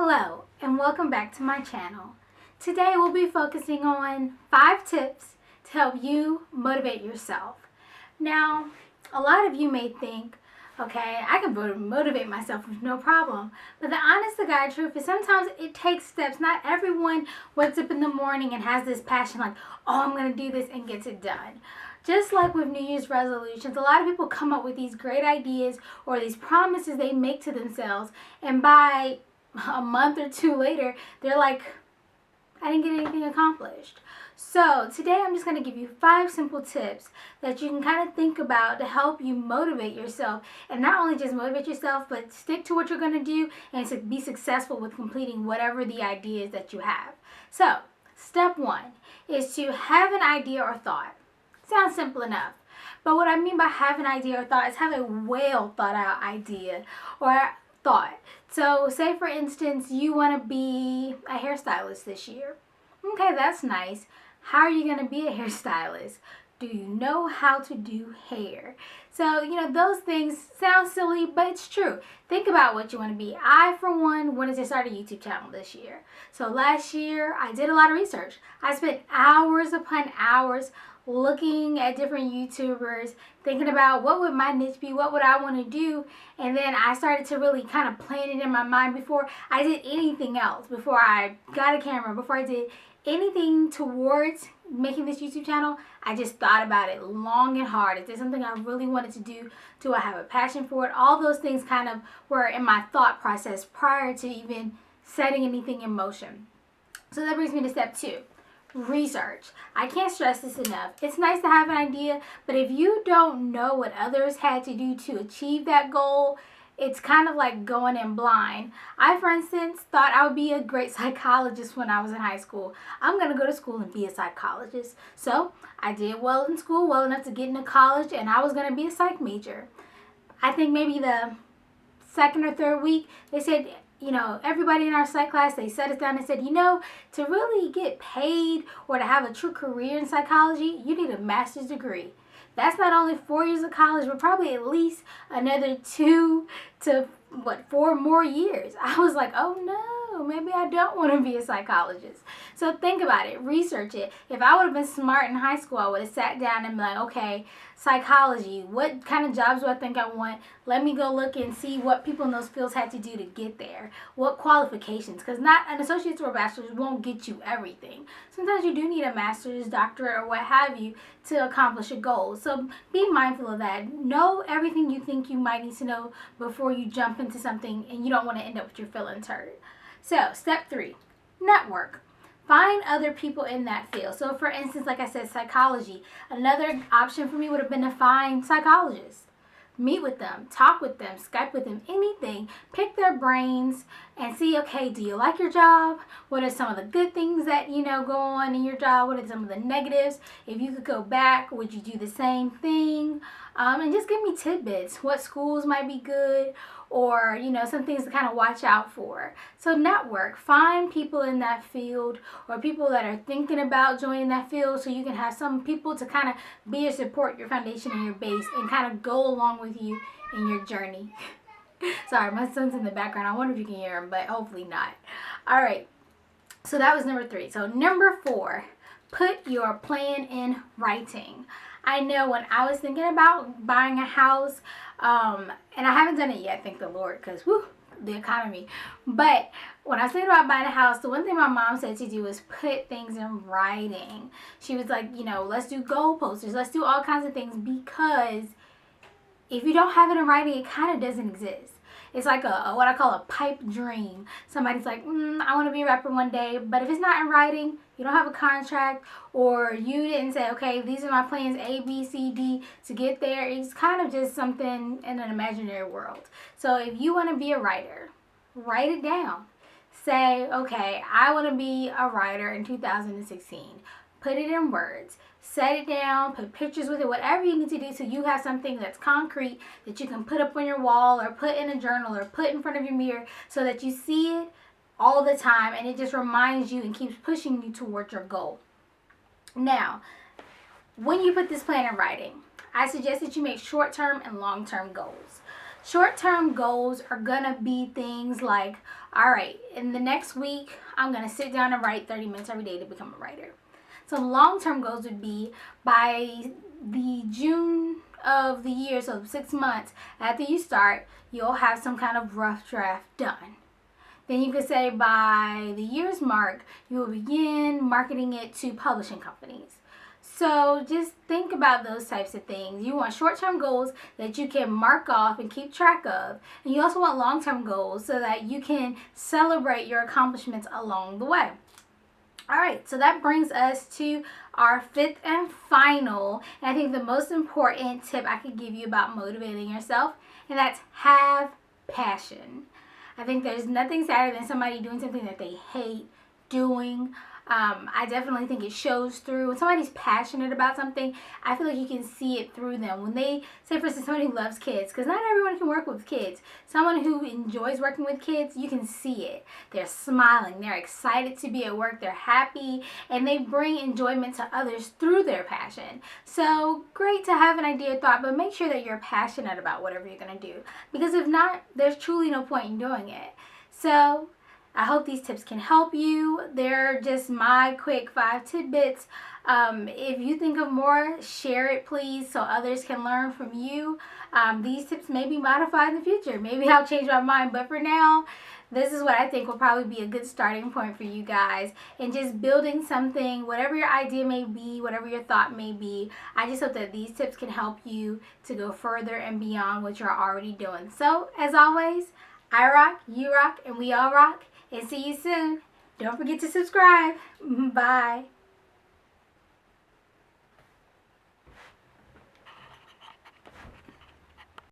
Hello and welcome back to my channel. Today we'll be focusing on 5 tips to help you motivate yourself. Now, a lot of you may think, okay, I can motivate myself with no problem. But the honest to God truth is sometimes it takes steps. Not everyone wakes up in the morning and has this passion like, oh, I'm going to do this and gets it done. Just like with New Year's resolutions, a lot of people come up with these great ideas or these promises they make to themselves, and by a month or two later, they're like, I didn't get anything accomplished. So today I'm just going to give you 5 simple tips that you can kind of think about to help you motivate yourself, and not only just motivate yourself, but stick to what you're going to do and to be successful with completing whatever the idea is that you have. So step 1 is to have an idea or thought. Sounds simple enough. But what I mean by have an idea or thought is have a well thought out idea or thought. So say for instance you want to be a hairstylist this year. Okay, that's nice. How are you going to be a hairstylist? Do you know how to do hair? So, those things sound silly, but it's true. Think about what you want to be. I, for one, wanted to start a YouTube channel this year. So last year, I did a lot of research. I spent hours upon hours looking at different YouTubers, thinking about what would my niche be, what would I want to do, and then I started to really kind of plan it in my mind before I did anything else, before I got a camera, before I did anything towards making this YouTube channel. I just thought about it long and hard. Is there something I really wanted to do? Do I have a passion for it? All those things kind of were in my thought process prior to even setting anything in motion. So that brings me to step 2. Research. I can't stress this enough. It's nice to have an idea, but if you don't know what others had to do to achieve that goal, it's kind of like going in blind. I, for instance, thought I would be a great psychologist when I was in high school. I'm going to go to school and be a psychologist. So I did well in school, well enough to get into college, and I was going to be a psych major. I think maybe the second or third week, they said, everybody in our psych class, they set us down and said, to really get paid or to have a true career in psychology, you need a master's degree. That's not only 4 years of college, but probably at least another 2 to 4 more years. I was like, oh no, maybe I don't want to be a psychologist. So think about it, research it. If I would have been smart in high school, I would have sat down and been like, okay, psychology, what kind of jobs do I think I want? Let me go look and see what people in those fields had to do to get there. What qualifications, because not an associate's or a bachelor's won't get you everything. Sometimes you do need a master's, doctorate, or what have you to accomplish a goal. So be mindful of that. Know everything you think you might need to know before you jump into something and you don't want to end up with your feelings hurt. So step 3, network. Find other people in that field. So for instance, like I said, psychology. Another option for me would have been to find psychologists. Meet with them, talk with them, Skype with them, anything. Pick their brains and see, okay, do you like your job? What are some of the good things that, go on in your job? What are some of the negatives? If you could go back, would you do the same thing? And just give me tidbits. What schools might be good, or, some things to kind of watch out for. So network. Find people in that field or people that are thinking about joining that field, so you can have some people to kind of be your support, your foundation, and your base, and kind of go along with you in your journey. Sorry, my son's in the background. I wonder if you can hear him, but hopefully not. All right. So that was number 3. So number 4, put your plan in writing. I know when I was thinking about buying a house, and I haven't done it yet, thank the Lord, because the economy. But when I was thinking about buying a house, the one thing my mom said to do was put things in writing. She was like, let's do goal posters, let's do all kinds of things, because if you don't have it in writing, it kind of doesn't exist. It's like what I call a pipe dream. Somebody's like, I want to be a rapper one day, but if it's not in writing, you don't have a contract, or you didn't say, okay, these are my plans A, B, C, D to get there. It's kind of just something in an imaginary world. So if you want to be a writer, write it down. Say, okay, I want to be a writer in 2016. Put it in words. Set it down, put pictures with it, whatever you need to do so you have something that's concrete that you can put up on your wall or put in a journal or put in front of your mirror so that you see it all the time and it just reminds you and keeps pushing you towards your goal. Now, when you put this plan in writing, I suggest that you make short-term and long-term goals. Short-term goals are going to be things like, All right, in the next week, I'm going to sit down and write 30 minutes every day to become a writer. So long-term goals would be by the June of the year, so 6 months after you start, you'll have some kind of rough draft done. Then you could say by the year's mark, you will begin marketing it to publishing companies. So just think about those types of things. You want short-term goals that you can mark off and keep track of. And you also want long-term goals so that you can celebrate your accomplishments along the way. All right, so that brings us to our fifth and final, and I think the most important tip I could give you about motivating yourself, and that's have passion. I think there's nothing sadder than somebody doing something that they hate doing. I definitely think it shows through. When somebody's passionate about something, I feel like you can see it through them. When they, say for instance, somebody who loves kids, because not everyone can work with kids. Someone who enjoys working with kids, you can see it. They're smiling, they're excited to be at work, they're happy, and they bring enjoyment to others through their passion. So great to have an idea or thought, but make sure that you're passionate about whatever you're going to do. Because if not, there's truly no point in doing it. So I hope these tips can help you. They're just my quick 5 tidbits. If you think of more, share it please so others can learn from you. These tips may be modified in the future. Maybe I'll change my mind, but for now, this is what I think will probably be a good starting point for you guys. And just building something, whatever your idea may be, whatever your thought may be, I just hope that these tips can help you to go further and beyond what you're already doing. So, as always, I rock, you rock, and we all rock. And see you soon. Don't forget to subscribe. Bye.